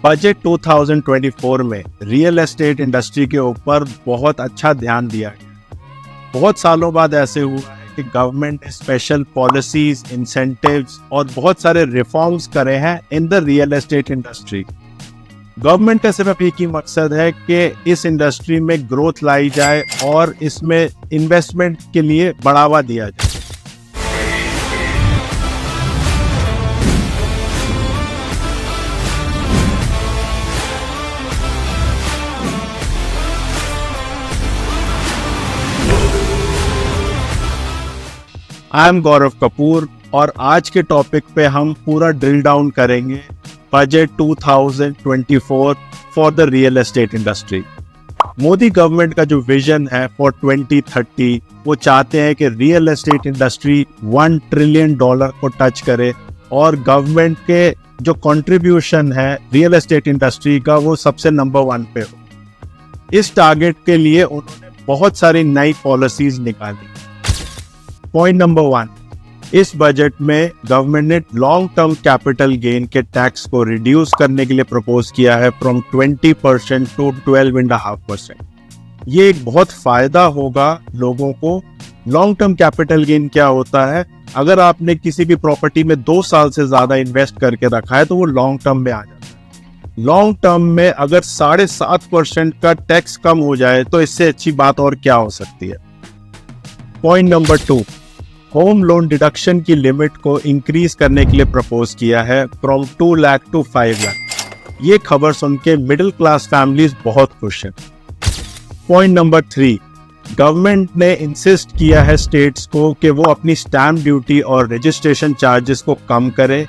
Budget 2024 में real estate industry के ऊपर बहुत अच्छा ध्यान दिया गया। बहुत सालों बाद ऐसे हुआ है कि गवर्नमेंट ने स्पेशल पॉलिसीज, इंसेंटिव्स और बहुत सारे रिफॉर्म्स करे हैं in the real estate industry. Government का सिर्फ एक ही मकसद है कि इस इंडस्ट्री में ग्रोथ लाई जाए और इसमें इन्वेस्टमेंट के लिए बढ़ावा दिया जाए। आई एम गौरव कपूर और आज के टॉपिक पे हम पूरा ड्रिल डाउन करेंगे budget 2024 for the real estate industry. Modi government का जो विजन है फॉर 2030, वो चाहते हैं कि रियल एस्टेट इंडस्ट्री $1 ट्रिलियन को टच करे और गवर्नमेंट के जो कंट्रीब्यूशन है रियल एस्टेट इंडस्ट्री का वो सबसे नंबर 1 पे हो। इस टारगेट के लिए उन्होंने बहुत सारी नई पॉलिसीज निकाली। पॉइंट नंबर 1, इस बजट में गवर्नमेंट ने लॉन्ग टर्म कैपिटल गेन के टैक्स को रिड्यूस करने के लिए प्रपोज किया है फ्रॉम 20% टू 12.5%। ये एक बहुत फायदा होगा लोगों को। लॉन्ग टर्म कैपिटल गेन क्या होता है? अगर आपने किसी भी प्रॉपर्टी में 2 साल से ज्यादा इन्वेस्ट करके रखा है तो वो लॉन्ग टर्म में आ जाता है। लॉन्ग टर्म में अगर 7.5% का टैक्स कम हो जाए तो इससे अच्छी बात और क्या हो सकती है। Point number 2, home loan deduction की लिमिट को इंक्रीज करने के लिए प्रपोज किया है फ्रॉम 2 लाख टू 5 लाख। ये खबर सुन के मिडिल क्लास फैमिलीज बहुत खुश हैं। पॉइंट नंबर 3, गवर्नमेंट ने इंसिस्ट किया है स्टेट्स को कि वो अपनी स्टैम्प ड्यूटी और रजिस्ट्रेशन चार्जेस को कम करे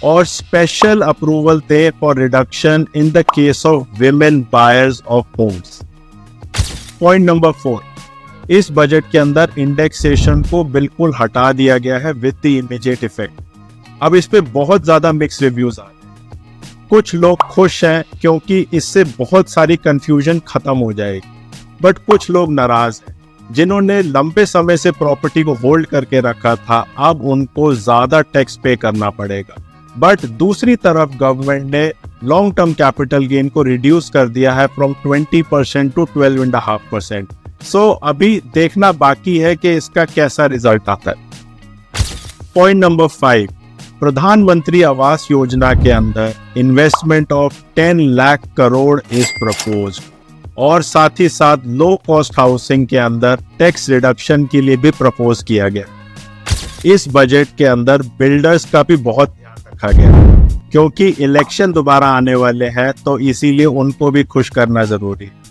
और स्पेशल अप्रूवल दे for reduction in the case of women buyers of homes. Point number 4, इस बजट के अंदर इंडेक्सेशन को बिल्कुल हटा दिया गया है विद द इमीडिएट इफेक्ट। अब इस पे बहुत ज्यादा मिक्स रिव्यूज आ रहे हैं। कुछ लोग खुश हैं क्योंकि इससे बहुत सारी कंफ्यूजन खत्म हो जाएगी, बट कुछ लोग नाराज हैं जिन्होंने लंबे समय से प्रॉपर्टी को होल्ड करके रखा था, अब उनको ज्यादा टैक्स पे करना पड़ेगा। बट दूसरी तरफ गवर्नमेंट ने लॉन्ग टर्म कैपिटल गेन को रिड्यूस कर दिया है फ्रॉम 20% टू 12.5%। सो अभी देखना बाकी है कि इसका कैसा रिजल्ट आता है। पॉइंट नंबर 5, प्रधानमंत्री आवास योजना के अंदर investment of 10 lakh crore is proposed और साथ ही साथ लो कॉस्ट हाउसिंग के अंदर टैक्स रिडक्शन के लिए भी प्रपोज किया गया। इस बजट के अंदर बिल्डर्स का भी बहुत ध्यान रखा गया क्योंकि इलेक्शन दोबारा आने वाले हैं, तो इसीलिए उनको भी खुश करना जरूरी है।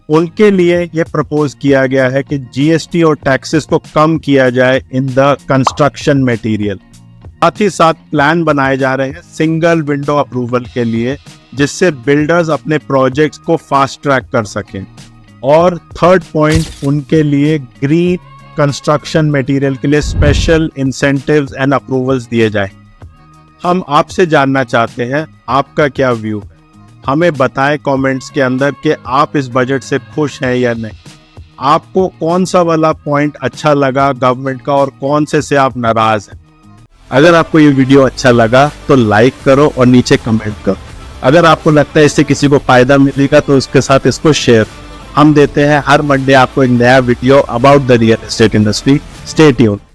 उनके लिए यह प्रपोज किया गया है कि जीएसटी और टैक्सेस को कम किया जाए इन द कंस्ट्रक्शन मटेरियल। साथ ही साथ प्लान बनाए जा रहे हैं सिंगल विंडो अप्रूवल के लिए, जिससे बिल्डर्स अपने प्रोजेक्ट्स को फास्ट ट्रैक कर सकें। और थर्ड पॉइंट, उनके लिए ग्रीन कंस्ट्रक्शन मटेरियल के लिए स्पेशल इंसेंटिव्स एंड अप्रूवल्स दिए जाए। हम आपसे जानना चाहते हैं आपका क्या व्यू है। हमें बताएं कमेंट्स के अंदर कि आप इस बजट से खुश हैं या नहीं। आपको कौन सा वाला पॉइंट अच्छा लगा गवर्नमेंट का और कौन से आप नाराज हैं। अगर आपको ये वीडियो अच्छा लगा तो लाइक करो और नीचे कमेंट करो। अगर आपको लगता है इससे किसी को फायदा मिलेगा तो उसके साथ इसको शेयर। हम देते हैं हर मंडे आपको एक नया video about the real estate industry. Stay tuned.